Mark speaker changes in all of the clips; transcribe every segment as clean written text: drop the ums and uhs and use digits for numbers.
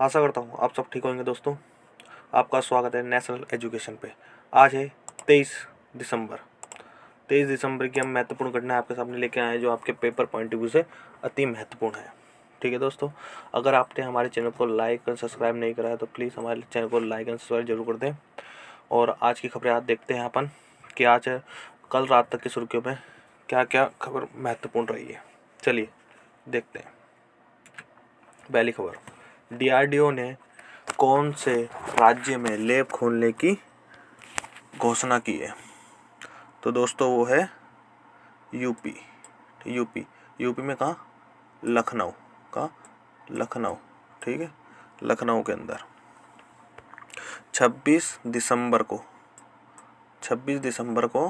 Speaker 1: आशा करता हूँ आप सब ठीक होंगे दोस्तों। आपका स्वागत है नेशनल एजुकेशन पे। आज है 23 दिसंबर। 23 दिसंबर की हम महत्वपूर्ण घटना आपके सामने लेके आए हैं जो आपके पेपर पॉइंट ऑफ व्यू से अति महत्वपूर्ण है। ठीक है दोस्तों, अगर आपने हमारे चैनल को लाइक और सब्सक्राइब नहीं करा है तो प्लीज़ हमारे चैनल को लाइक एंड सब्सक्राइब जरूर कर दें। और आज की खबरें आज देखते हैं अपन कि आज कल रात तक की सुर्खियों में क्या क्या खबर महत्वपूर्ण रही है। चलिए देखते हैं। पहली खबर, DRDO ने कौन से राज्य में लैब खोलने की घोषणा की है? तो दोस्तों वो है यूपी। यूपी में कहाँ? लखनऊ। कहाँ? लखनऊ। ठीक है, लखनऊ के अंदर 26 दिसंबर को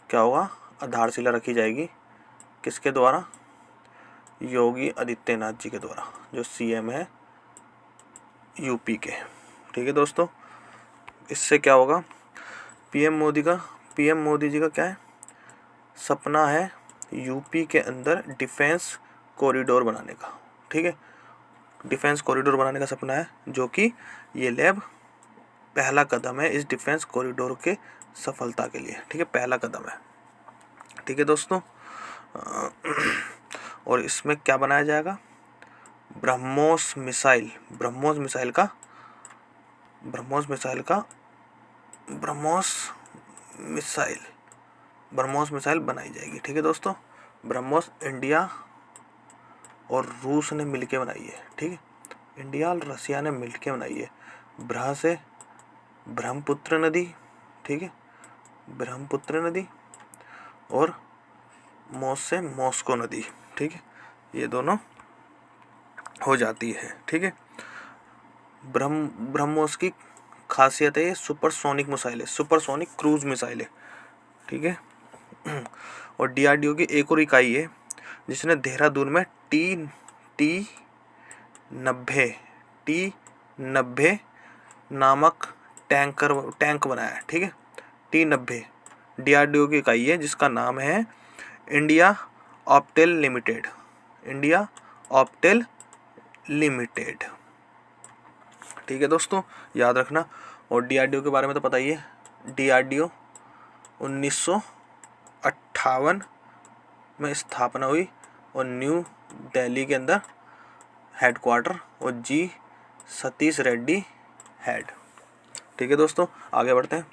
Speaker 1: क्या होगा? आधारशिला रखी जाएगी। किसके द्वारा? योगी आदित्यनाथ जी के द्वारा, जो CM है यूपी के। ठीक है दोस्तों, इससे क्या होगा? पीएम मोदी जी का क्या है? सपना है यूपी के अंदर डिफेंस कॉरिडोर बनाने का। ठीक है, डिफेंस कॉरिडोर बनाने का सपना है, जो कि ये लैब पहला कदम है इस डिफेंस कॉरिडोर के सफलता के लिए। ठीक है, पहला कदम है। ठीक है दोस्तों, और इसमें क्या बनाया जाएगा? ब्रह्मोस मिसाइल बनाई जाएगी। ठीक है दोस्तों, ब्रह्मोस इंडिया और रूस ने मिलके बनाई है। ठीक है, इंडिया और रसिया ने मिलके बनाई है। ब्रह से ब्रह्मपुत्र नदी, ठीक है, ब्रह्मपुत्र नदी, और मोस से मॉस्को नदी। ठीक है, ये दोनों हो जाती है। ठीक है, ब्रह्मोस की खासियत है ये सुपरसोनिक क्रूज मिसाइल है। ठीक है, और DRDO की एक और इकाई है जिसने देहरादून में T90 नामक टैंक बनाया है। ठीक है, T90 DRDO की इकाई है जिसका नाम है इंडिया ऑप्टेल लिमिटेड। ठीक है दोस्तों, याद रखना। और DRDO के बारे में तो पता ही है। DRDO 1958 में स्थापना हुई और न्यू दिल्ली के अंदर हेडक्वार्टर, और G सतीश रेड्डी हेड। ठीक है दोस्तों, आगे बढ़ते हैं।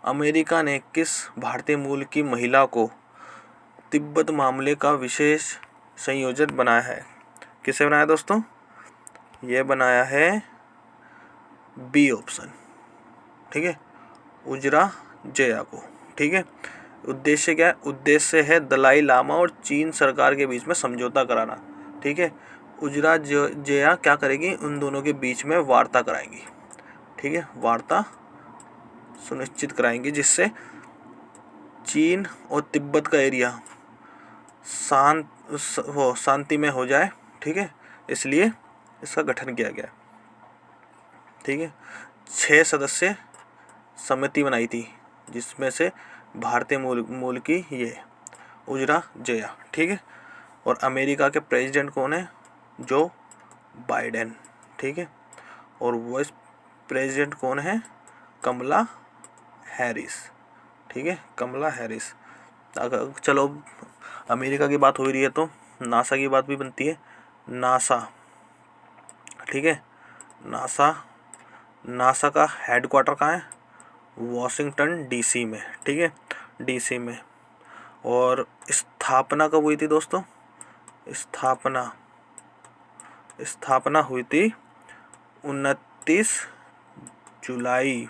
Speaker 1: अमेरिका ने किस भारतीय मूल की महिला को तिब्बत मामले का विशेष संयोजक बनाया है? किसे बनाया दोस्तों? ये बनाया है B ऑप्शन। ठीक है, उजरा जया को। ठीक है, उद्देश्य क्या है? उद्देश्य है दलाई लामा और चीन सरकार के बीच में समझौता कराना। ठीक है, उजरा जया क्या करेगी? उन दोनों के बीच में वार्ता कराएंगी। ठीक है, वार्ता सुनिश्चित कराएंगी जिससे चीन और तिब्बत का एरिया शांति में हो जाए। ठीक है, इसलिए इसका गठन किया गया। ठीक है, 6 सदस्य समिति बनाई थी जिसमें से भारतीय मूल की ये उजरा जया। ठीक है, और अमेरिका के प्रेसिडेंट कौन है? Joe Biden. ठीक है, और वाइस प्रेसिडेंट कौन है? कमला हैरिस। ठीक है, कमला हैरिस। अगर चलो अमेरिका की बात हो रही है तो नासा की बात भी बनती है। नासा, ठीक है, नासा का हेडक्वार्टर कहाँ है? वॉशिंगटन DC में। ठीक है, DC में। और स्थापना कब हुई थी दोस्तों? स्थापना हुई थी 29 जुलाई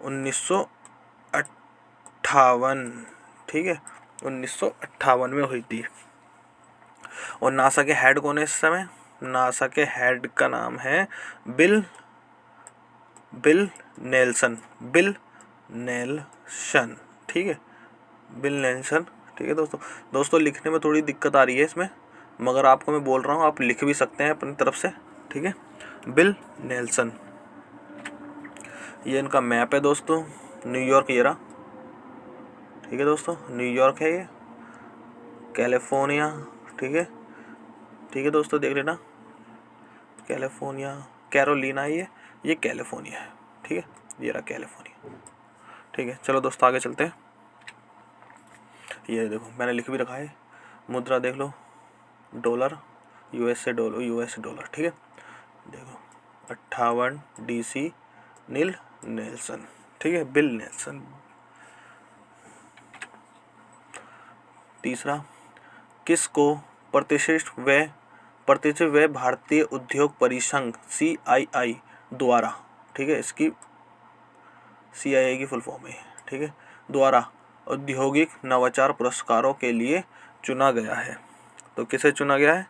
Speaker 1: 1958। ठीक है, 1958 में हुई थी। और नासा के हेड कौन है इस समय? नासा के हेड का नाम है बिल नेल्सन। ठीक है, बिल नेल्सन। ठीक है दोस्तों लिखने में थोड़ी दिक्कत आ रही है इसमें, मगर आपको मैं बोल रहा हूँ, आप लिख भी सकते हैं अपनी तरफ से। ठीक है, बिल नेल्सन। ये इनका मैप है दोस्तों, न्यूयॉर्क ये रहा। ठीक है दोस्तों, न्यूयॉर्क है ये, कैलिफोर्निया। ठीक है दोस्तों, देख लेना। कैलिफोर्निया, कैरोलिना, ये कैलिफोर्निया है। ठीक है, ये रहा कैलिफोर्निया। ठीक है, चलो दोस्तों आगे चलते हैं। ये देखो मैंने लिख भी रखा है, मुद्रा देख लो, डॉलर, यूएस डॉलर। ठीक है, देखो 58 DC नेल्सन। ठीक है, बिल नेल्सन। तीसरा, किसको प्रतिष्ठित व भारतीय उद्योग परिसंघ CII द्वारा, ठीक है, इसकी CII की फुल फॉर्म है, ठीक है, द्वारा औद्योगिक नवाचार पुरस्कारों के लिए चुना गया है? तो किसे चुना गया है?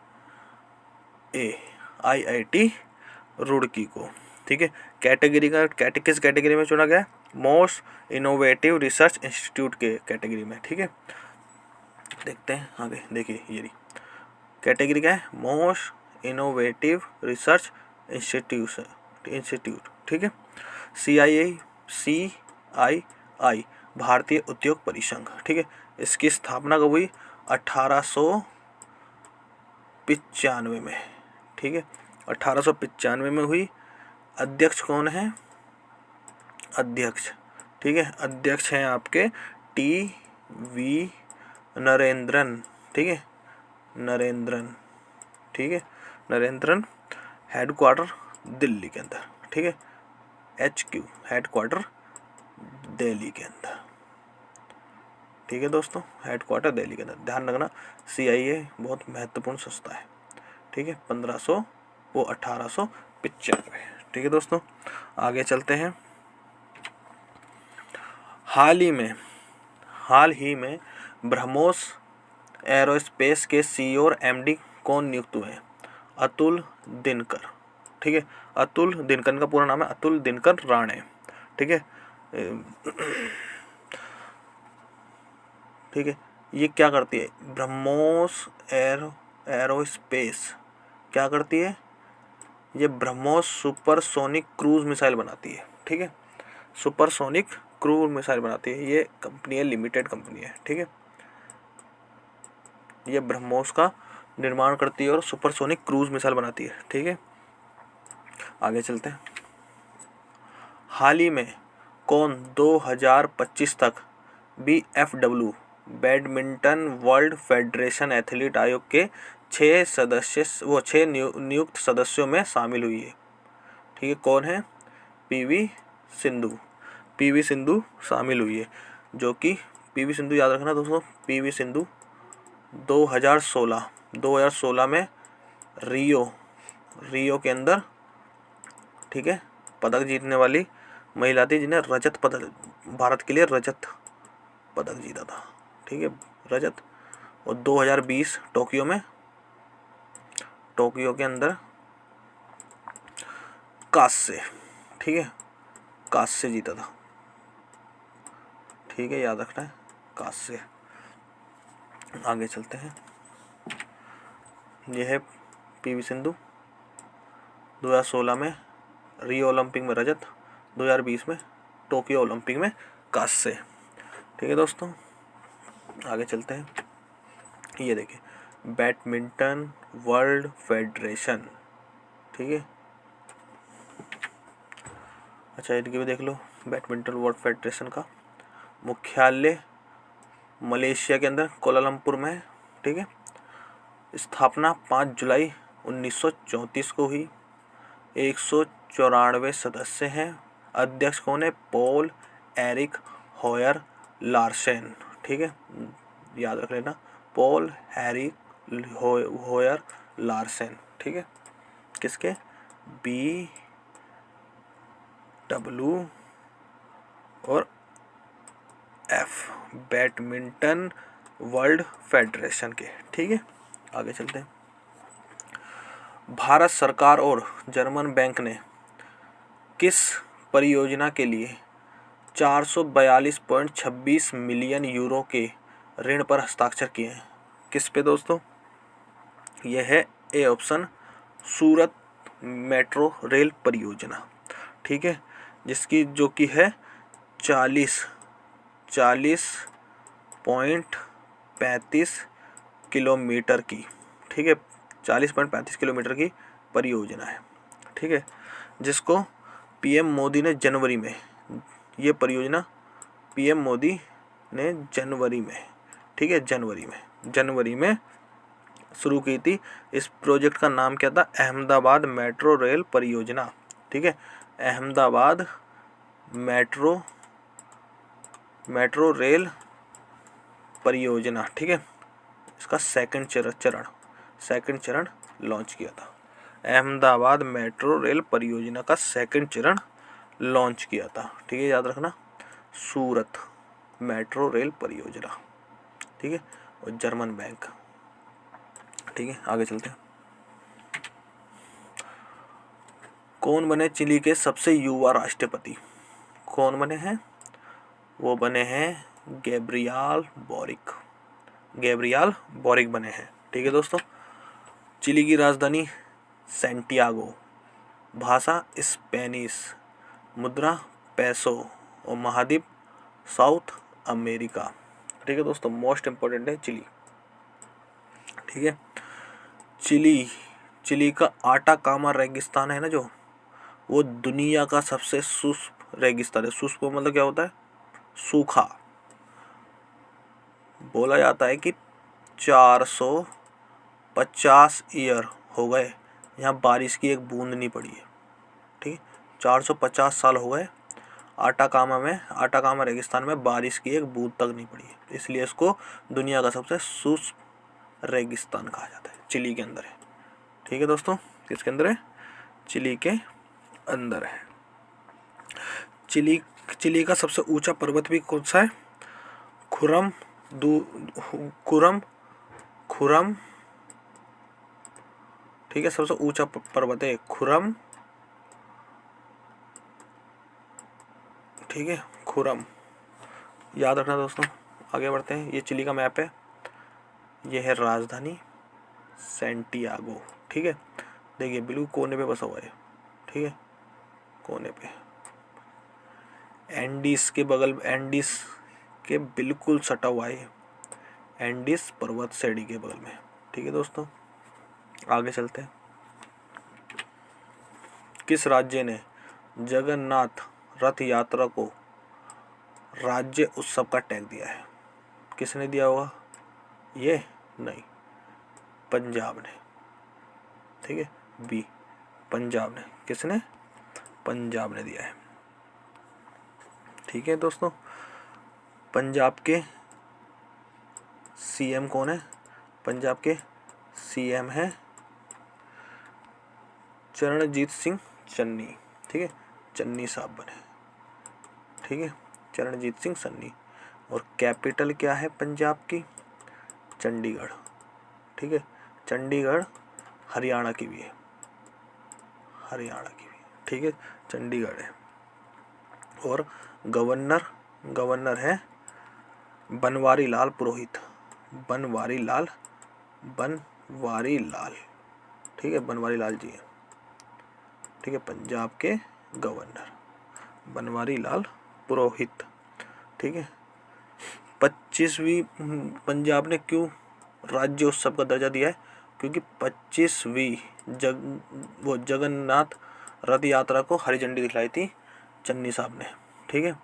Speaker 1: IIT रुड़की को। ठीक है, कैटेगरी किस कैटेगरी में चुना गया है? मोस्ट इनोवेटिव रिसर्च इंस्टीट्यूट के कैटेगरी में। ठीक है, देखते हैं आगे। देखिए ये कैटेगरी क्या है? Most innovative research institute. ठीक है, CII भारतीय उद्योग परिसंघ। ठीक है, इसकी स्थापना कब हुई? 1895 में। ठीक है, 1895 में हुई। अध्यक्ष कौन है? ठीक है, अध्यक्ष हैं आपके TV नरेंद्रन। ठीक है, नरेंद्रन। हेडक्वार्टर दिल्ली के अंदर। ठीक है, HQ हेडक्वार्टर दिल्ली के अंदर। ठीक है दोस्तों, हेडक्वार्टर दिल्ली के अंदर। ध्यान रखना, CII बहुत महत्वपूर्ण संस्था है। ठीक है, 1895। ठीक है दोस्तों, आगे चलते हैं। हाल ही में ब्रह्मोस एरोस्पेस के CEO और MD कौन नियुक्त हुए? अतुल दिनकर। ठीक है, अतुल दिनकर का पूरा नाम है अतुल दिनकर राणे। ठीक है, ठीक है, ये क्या करती है? ब्रह्मोस एरोस्पेस क्या करती है? ये ब्रह्मोस सुपरसोनिक क्रूज मिसाइल बनाती है। ठीक है, सुपरसोनिक क्रूज मिसाइल बनाती है। ये कंपनी है, लिमिटेड कंपनी है। ठीक है, ये ब्रह्मोस का निर्माण करती है और सुपरसोनिक क्रूज मिसाइल बनाती है। ठीक है, आगे चलते हैं। हाल ही में कौन 2025 तक BFW badminton world federation athlete आयोग के 6 नियुक्त सदस्यों में शामिल हुई है? ठीक है, कौन है? PV सिंधु शामिल हुई है। जो कि PV सिंधु, याद रखना दोस्तों, PV सिंधु 2016 में रियो के अंदर, ठीक है, पदक जीतने वाली महिला थी, जिन्हें रजत पदक, भारत के लिए रजत पदक जीता था। ठीक है, रजत। और 2020 टोक्यो के अंदर कांस्य, ठीक है, कांस्य जीता था। ठीक है, याद रखना है, कांस्य। आगे चलते हैं। यह है PV सिंधु, 2016 में रियो ओलंपिक में रजत, 2020 में टोक्यो ओलंपिक में कांस्य। ठीक है दोस्तों, आगे चलते हैं। ये देखिए, बैडमिंटन वर्ल्ड फेडरेशन। ठीक है, अच्छा इनकी भी देख लो। बैडमिंटन वर्ल्ड फेडरेशन का मुख्यालय मलेशिया के अंदर कोलालमपुर में है। ठीक है, स्थापना 5 जुलाई 1934 को हुई। 194 सदस्य हैं। अध्यक्ष कौन है? Paul Eric होयर Larsen. ठीक है, याद रख लेना, पॉल एरिक होयर लार्सेन। ठीक है, किसके? BW और F बैडमिंटन वर्ल्ड फेडरेशन के। ठीक है, आगे चलते हैं। भारत सरकार और जर्मन बैंक ने किस परियोजना के लिए 442.26 मिलियन यूरो के ऋण पर हस्ताक्षर किए हैं? किस पे दोस्तों? यह है A option, Surat metro rail परियोजना। ठीक है, जिसकी जो कि है 40.35 किलोमीटर की। ठीक है, 40.35 किलोमीटर की परियोजना है। ठीक है, जिसको पीएम मोदी ने जनवरी में, ये परियोजना पीएम मोदी ने जनवरी में, ठीक है, जनवरी में शुरू की थी। इस प्रोजेक्ट का नाम क्या था? अहमदाबाद मेट्रो रेल परियोजना। ठीक है, अहमदाबाद मेट्रो रेल परियोजना। ठीक है, इसका सेकंड चरण लॉन्च किया था। अहमदाबाद मेट्रो रेल परियोजना का सेकंड चरण लॉन्च किया था। ठीक है, याद रखना, सूरत मेट्रो रेल परियोजना। ठीक है, और जर्मन बैंक। ठीक है, आगे चलते हैं। कौन बने चिली के सबसे युवा राष्ट्रपति? कौन बने हैं? वो बने हैं गैब्रियल बोरिक बने हैं। ठीक है दोस्तों, चिली की राजधानी सैंटियागो, भाषा स्पेनिश, मुद्रा पेसो और महाद्वीप साउथ अमेरिका। ठीक है दोस्तों, मोस्ट इम्पोर्टेंट है चिली। ठीक है, चिली का आटाकामा रेगिस्तान है ना जो, वो दुनिया का सबसे शुष्क रेगिस्तान है। शुष्क मतलब क्या होता है? सूखा। बोला जाता है कि 450 ईयर हो गए यहाँ बारिश की एक बूंद नहीं पड़ी है। ठीक है, 450 साल हो गए आटाकामा रेगिस्तान में बारिश की एक बूंद तक नहीं पड़ी है, इसलिए इसको दुनिया का सबसे शुष्क रेगिस्तान कहा जाता है। चिली के अंदर है। ठीक है दोस्तों, किसके अंदर है? चिली के अंदर है। चिली का सबसे ऊंचा पर्वत भी कौन सा है? खुरम। ठीक है, सबसे ऊंचा पर्वत है खुरम। ठीक है, खुरम, याद रखना दोस्तों। आगे बढ़ते हैं। ये चिली का मैप है। ये है राजधानी सैंटियागो। ठीक है, देखिए बिल्कुल कोने पे बसा हुआ है। ठीक है, कोने पे, एंडीज के बिल्कुल सटा हुआ है। एंडीज पर्वत श्रेणी के बगल में। ठीक है दोस्तों, आगे चलते हैं। किस राज्य ने जगन्नाथ रथ यात्रा को राज्य उत्सव का टैग दिया है? किसने दिया होगा? ये नहीं, पंजाब ने। ठीक है, बी, पंजाब ने। किसने? पंजाब ने दिया है। ठीक है दोस्तों, पंजाब के सीएम कौन है? पंजाब के सीएम है चरणजीत सिंह चन्नी। ठीक है, चन्नी साहब बने। ठीक है, चरणजीत सिंह चन्नी। और कैपिटल क्या है पंजाब की? चंडीगढ़। ठीक है, चंडीगढ़ हरियाणा की भी है। ठीक है, चंडीगढ़ है। और गवर्नर है बनवारी लाल पुरोहित। ठीक है, बनवारी लाल जी है। ठीक है, पंजाब के गवर्नर बनवारी लाल पुरोहित। ठीक है, 25वीं पंजाब ने क्यों राज्य उत्सव का दर्जा दिया है? क्योंकि 25वीं जगन्नाथ रथ यात्रा को हरी झंडी दिखलाई थी चन्नी साहब ने। ठीक है,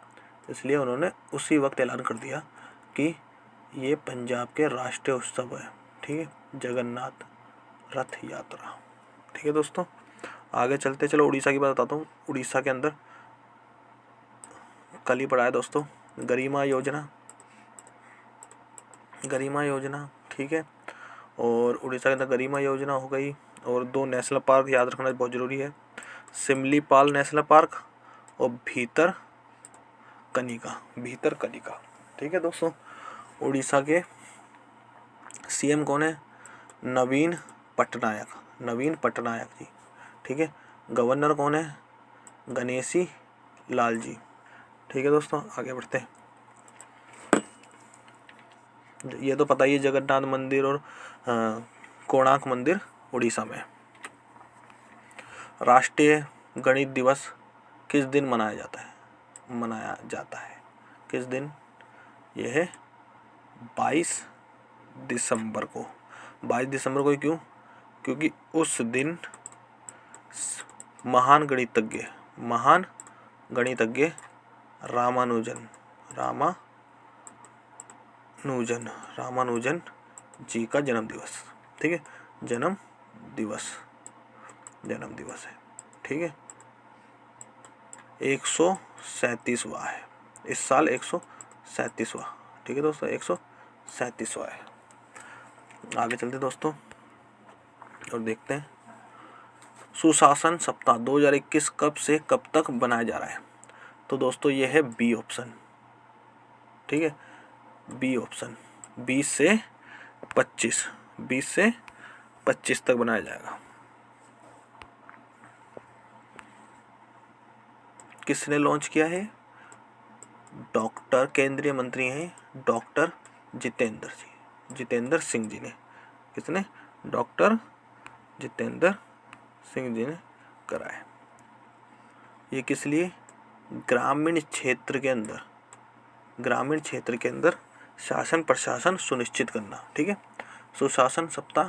Speaker 1: इसलिए उन्होंने उसी वक्त ऐलान कर दिया कि ये पंजाब के राष्ट्रीय उत्सव है। ठीक है, जगन्नाथ रथ यात्रा। ठीक है दोस्तों, आगे चलते। चलो उड़ीसा की बात बताता हूँ। उड़ीसा के अंदर कल ही पढ़ा है दोस्तों, गरिमा योजना। ठीक है, और उड़ीसा के अंदर गरिमा योजना हो गई। और 2 नेशनल पार्क याद रखना बहुत ज़रूरी है, सिमलीपाल नेशनल पार्क और भीतरकनिका। ठीक है दोस्तों, उड़ीसा के सीएम कौन है? नवीन पटनायक जी। ठीक है, गवर्नर कौन है? गणेशी लाल जी। ठीक है दोस्तों, आगे बढ़ते हैं। ये तो पता ही है, जगन्नाथ मंदिर और कोणार्क मंदिर उड़ीसा में। राष्ट्रीय गणित दिवस किस दिन मनाया जाता है? किस दिन? यह है 22 दिसंबर को 22 दिसंबर को क्यों? क्योंकि उस दिन महान गणितज्ञ रामानुजन जी का जन्म दिवस। ठीक है, जन्म दिवस है। ठीक है, 137वां है इस साल, 137वां। ठीक है दोस्तों, 137वां है। आगे चलते दोस्तों और देखते हैं सुशासन सप्ताह 2021 कब से कब तक बनाया जा रहा है। तो दोस्तों ये है बी ऑप्शन। ठीक है, बी ऑप्शन 20 से 25 तक बनाया जाएगा। किसने लॉन्च किया है? डॉक्टर, केंद्रीय मंत्री हैं डॉक्टर जितेंद्र सिंह जी ने। किसने? डॉक्टर जितेंद्र सिंह जी ने करा है। ये किस लिए? ग्रामीण क्षेत्र के अंदर शासन प्रशासन सुनिश्चित करना। ठीक है, सुशासन सप्ताह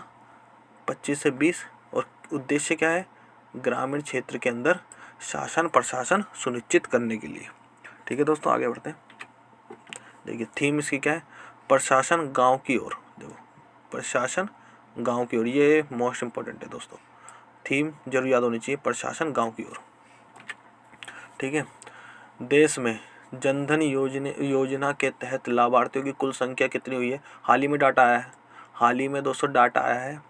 Speaker 1: 25 से 20 और उद्देश्य क्या है? ग्रामीण क्षेत्र के अंदर शासन प्रशासन सुनिश्चित करने के लिए। ठीक है दोस्तों, आगे बढ़ते हैं। देखिए थीम इसकी क्या है? प्रशासन गांव की ओर। देखो, प्रशासन गांव की ओर, ये मोस्ट इम्पोर्टेंट है दोस्तों। थीम जरूर याद होनी चाहिए, प्रशासन गांव की ओर। ठीक है, देश में जनधन योजना के तहत लाभार्थियों की कुल संख्या कितनी हुई है? हाल ही में डाटा आया है, हाल ही में दोस्तों डाटा आया है।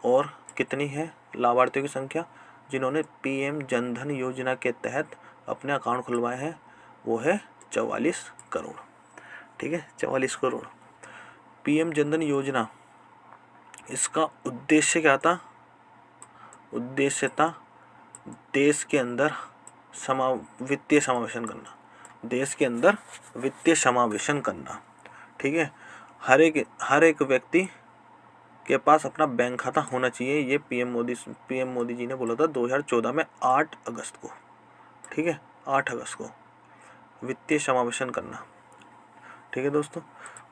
Speaker 1: और कितनी है लाभार्थियों की संख्या जिन्होंने पीएम जनधन योजना के तहत अपने अकाउंट खुलवाए हैं? वो है 44 करोड़। ठीक है, 44 करोड़। पीएम जनधन योजना, इसका उद्देश्य क्या था? उद्देश्य था देश के अंदर वित्तीय समावेशन करना। देश के अंदर वित्तीय समावेशन करना। ठीक है, हर एक व्यक्ति के पास अपना बैंक खाता होना चाहिए। ये पीएम मोदी जी ने बोला था 2014 में 8 अगस्त को। ठीक है, 8 अगस्त को वित्तीय समावेशन करना। ठीक है दोस्तों,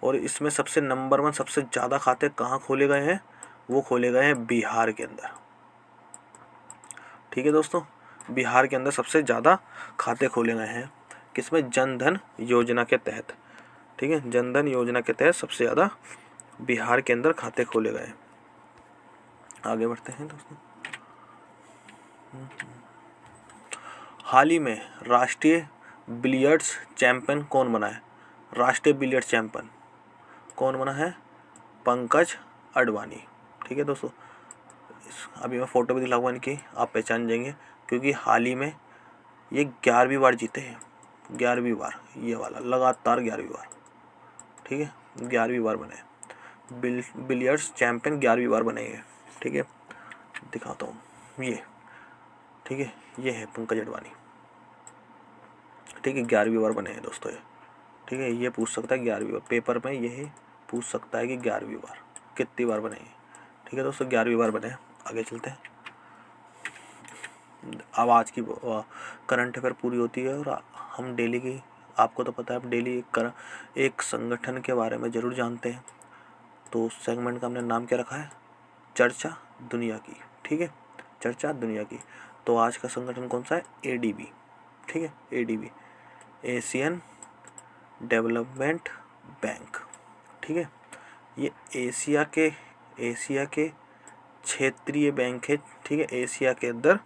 Speaker 1: और इसमें सबसे नंबर 1 सबसे ज़्यादा खाते कहाँ खोले गए हैं? वो खोले गए हैं बिहार के अंदर। ठीक है दोस्तों, बिहार के अंदर सबसे ज़्यादा खाते खोले गए हैं। किसमें? जनधन योजना के तहत। ठीक है, जनधन योजना के तहत सबसे ज़्यादा बिहार के अंदर खाते खोले गए। आगे बढ़ते हैं दोस्तों। हाल ही में राष्ट्रीय बिलियर्ड्स चैंपियन कौन बना है? राष्ट्रीय बिलियर्ड्स चैंपियन कौन बना है? पंकज अडवाणी। ठीक है दोस्तों, अभी मैं फ़ोटो भी दिखाऊंगा इनकी, आप पहचान जाएंगे, क्योंकि हाल ही में ये 11वीं बार जीते हैं। 11वीं बार, ये वाला लगातार 11वीं बार। ठीक है, 11वीं बार बने बिलियर्ड्स चैंपियन, 11वीं बार बने हैं। ठीक है, दिखाता हूँ ये। ठीक है, ये है पंकज अडवाणी। ठीक है, 11वीं बार बने हैं दोस्तों ये। ठीक है, ये पूछ सकता है 11वीं बार, पेपर में ये पूछ सकता है कि 11वीं बार कितनी बार बने हैं। ठीक है दोस्तों, 11वीं बार बने हैं। आगे चलते हैं। अब आज की करंट अफेयर पूरी होती है और हम डेली की, आपको तो पता है, आप डेली एक संगठन के बारे में ज़रूर जानते हैं। तो उस सेगमेंट का हमने नाम क्या रखा है? चर्चा दुनिया की। ठीक है, चर्चा दुनिया की। तो आज का संगठन कौन सा है? एडीबी। ठीक है, एडीबी, एशियन डेवलपमेंट बैंक। ठीक है, ये एशिया के क्षेत्रीय बैंक है। ठीक है, एशिया के अंदर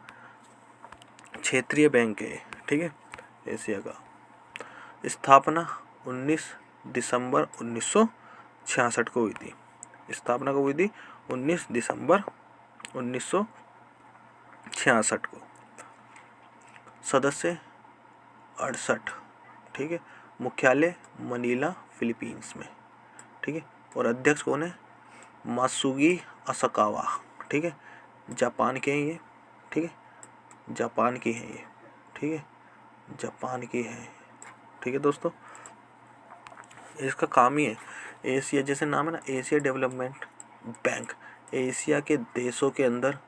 Speaker 1: क्षेत्रीय बैंक है। ठीक है, एशिया का। स्थापना 19 दिसंबर 1966 को हुई थी। स्थापना कब हुई थी? 19 दिसंबर 1966 को। सदस्य 68। ठीक है, मुख्यालय मनीला फिलीपींस में। ठीक है, और अध्यक्ष कौन है? मात्सुगी असाकावा। ठीक है, जापान के हैं ये। ठीक है, जापान की है ये। ठीक है, जापान की है। ठीक है दोस्तों, इसका काम ही है एशिया, जैसे नाम है ना, एशिया डेवलपमेंट बैंक, एशिया के देशों के अंदर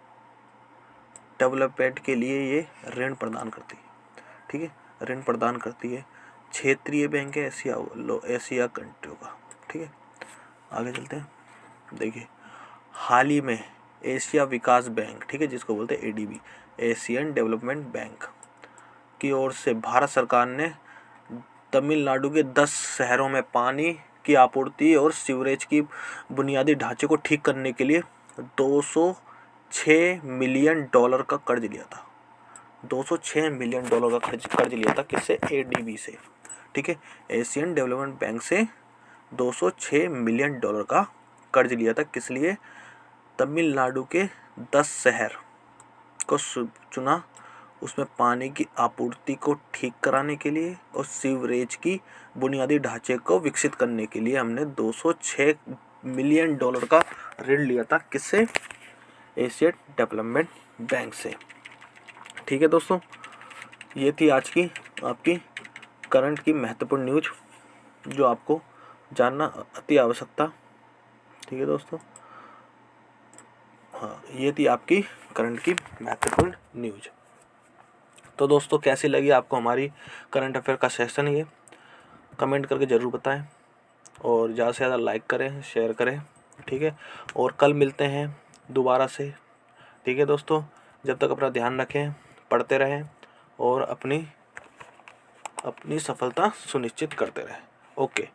Speaker 1: डेवलपमेंट के लिए ये ऋण प्रदान करती है। ठीक है, ऋण प्रदान करती है। क्षेत्रीय बैंक है एशिया कंट्रियों का। ठीक है, आगे चलते हैं। देखिए हाल ही में एशिया विकास बैंक, ठीक है, जिसको बोलते हैं ADB, एशियन डेवलपमेंट बैंक की ओर से भारत सरकार ने तमिलनाडु के 10 शहरों में पानी की आपूर्ति और सीवरेज की बुनियादी ढांचे को ठीक करने के लिए $206 मिलियन का कर्ज लिया था। $206 मिलियन का कर्ज लिया था किससे? ADB से, ठीक है, एशियन डेवलपमेंट बैंक से $206 मिलियन का कर्ज लिया था। किस लिए? तमिलनाडु के 10 शहर को चुना, उसमें पानी की आपूर्ति को ठीक कराने के लिए और सीवरेज की बुनियादी ढांचे को विकसित करने के लिए हमने $206 मिलियन का ऋण लिया था। किससे? एशियन डेवलपमेंट बैंक से, ठीक है दोस्तों। ये थी आज की आपकी करंट की महत्वपूर्ण न्यूज जो आपको जानना अति आवश्यक था, ठीक है दोस्तों। हाँ, ये थी आपकी करंट की महत्वपूर्ण न्यूज। तो दोस्तों कैसी लगी आपको हमारी करंट अफेयर का सेशन? ये कमेंट करके ज़रूर बताएं और ज़्यादा से ज़्यादा लाइक करें, शेयर करें, ठीक है। और कल मिलते हैं दोबारा से, ठीक है दोस्तों। जब तक अपना ध्यान रखें, पढ़ते रहें और अपनी सफलता सुनिश्चित करते रहें। ओके।